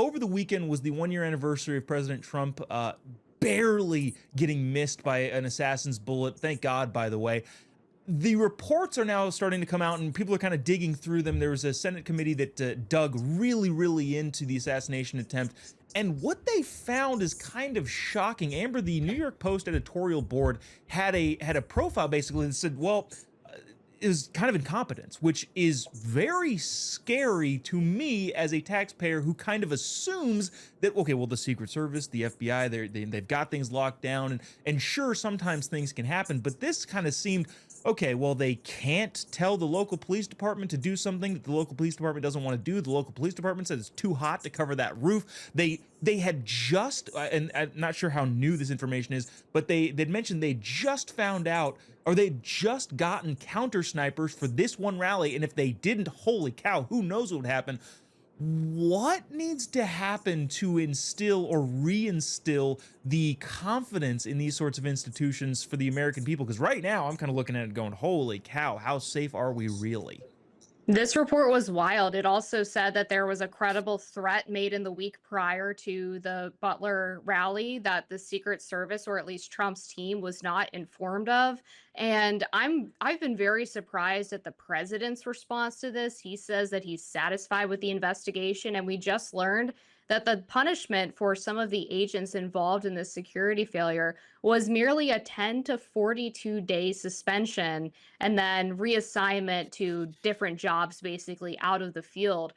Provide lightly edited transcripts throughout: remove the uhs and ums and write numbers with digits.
over the weekend was the 1 year anniversary of President Trump barely getting missed by an assassin's bullet. Thank God, by the way. The reports are now starting to come out and people are kind of digging through them. There was a Senate committee that dug really into the assassination attempt. And what they found is kind of shocking. Amber, the New York Post editorial board had a profile basically that said, well, it was kind of incompetence, which is very scary to me as a taxpayer who kind of assumes that, okay, well, the Secret Service, the FBI, they've got things locked down, and sure, sometimes things can happen, but this kind of seemed, okay, well, they can't tell the local police department to do something that the local police department doesn't want to do. The local police department said it's too hot to cover that roof. They had just, and I'm not sure how new this information is, but they'd mentioned they just found out, or they'd just gotten counter snipers for this one rally, and if they didn't, holy cow, who knows what would happen. What needs to happen to instill or reinstill the confidence in these sorts of institutions for the American people? Because right now I'm kind of looking at it going, holy cow, how safe are we really? This report was wild. It also said that there was a credible threat made in the week prior to the Butler rally that the Secret Service, or at least Trump's team, was not informed of. And I've been very surprised at the president's response to this. He says that he's satisfied with the investigation, and we just learned that the punishment for some of the agents involved in this security failure was merely a 10 to 42 day suspension and then reassignment to different jobs, basically out of the field.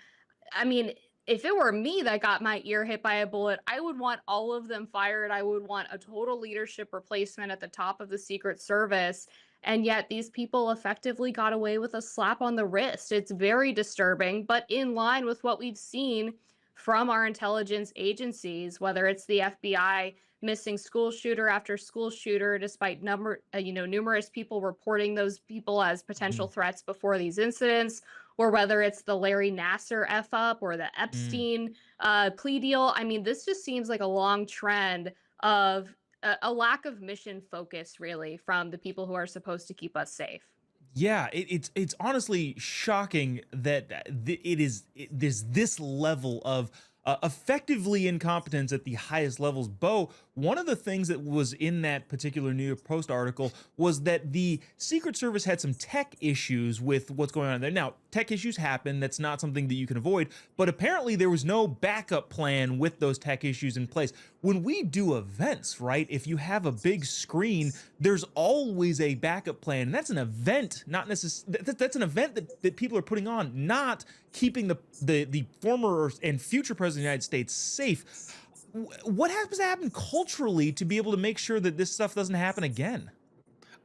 I mean, if it were me that got my ear hit by a bullet, I would want all of them fired. I would want a total leadership replacement at the top of the Secret Service. And yet these people effectively got away with a slap on the wrist. It's very disturbing, but in line with what we've seen from our intelligence agencies, whether it's the FBI missing school shooter after school shooter, despite numerous people reporting those people as potential threats before these incidents, or whether it's the Larry Nassar F up or the Epstein plea deal. I mean, this just seems like a long trend of a lack of mission focus, really, from the people who are supposed to keep us safe. Yeah, it's honestly shocking that there's this level of effectively incompetence at the highest levels. Bo, one of the things that was in that particular New York Post article was that the Secret Service had some tech issues with what's going on there. Now, tech issues happen. That's not something that you can avoid, but apparently there was no backup plan with those tech issues in place. When we do events, right, if you have a big screen, there's always a backup plan. And that's an event, not necessarily, that's an event that people are putting on, not keeping the former and future president of the United States safe. What happens to happen culturally to be able to make sure that this stuff doesn't happen again?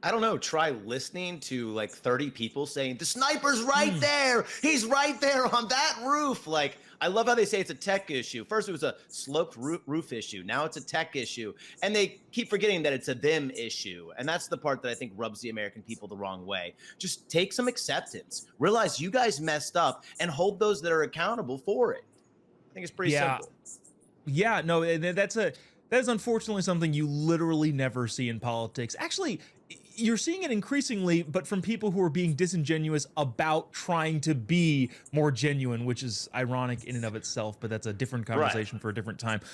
I don't know, try listening to like 30 people saying, the sniper's right there. He's right there on that roof. Like, I love how they say it's a tech issue. First, it was a sloped roof issue. Now it's a tech issue. And they keep forgetting that it's a them issue. And that's the part that I think rubs the American people the wrong way. Just take some acceptance. Realize you guys messed up and hold those that are accountable for it. I think it's pretty simple. Yeah, no, that is unfortunately something you literally never see in politics. Actually, you're seeing it increasingly, but from people who are being disingenuous about trying to be more genuine, which is ironic in and of itself, but that's a different conversation for a different time.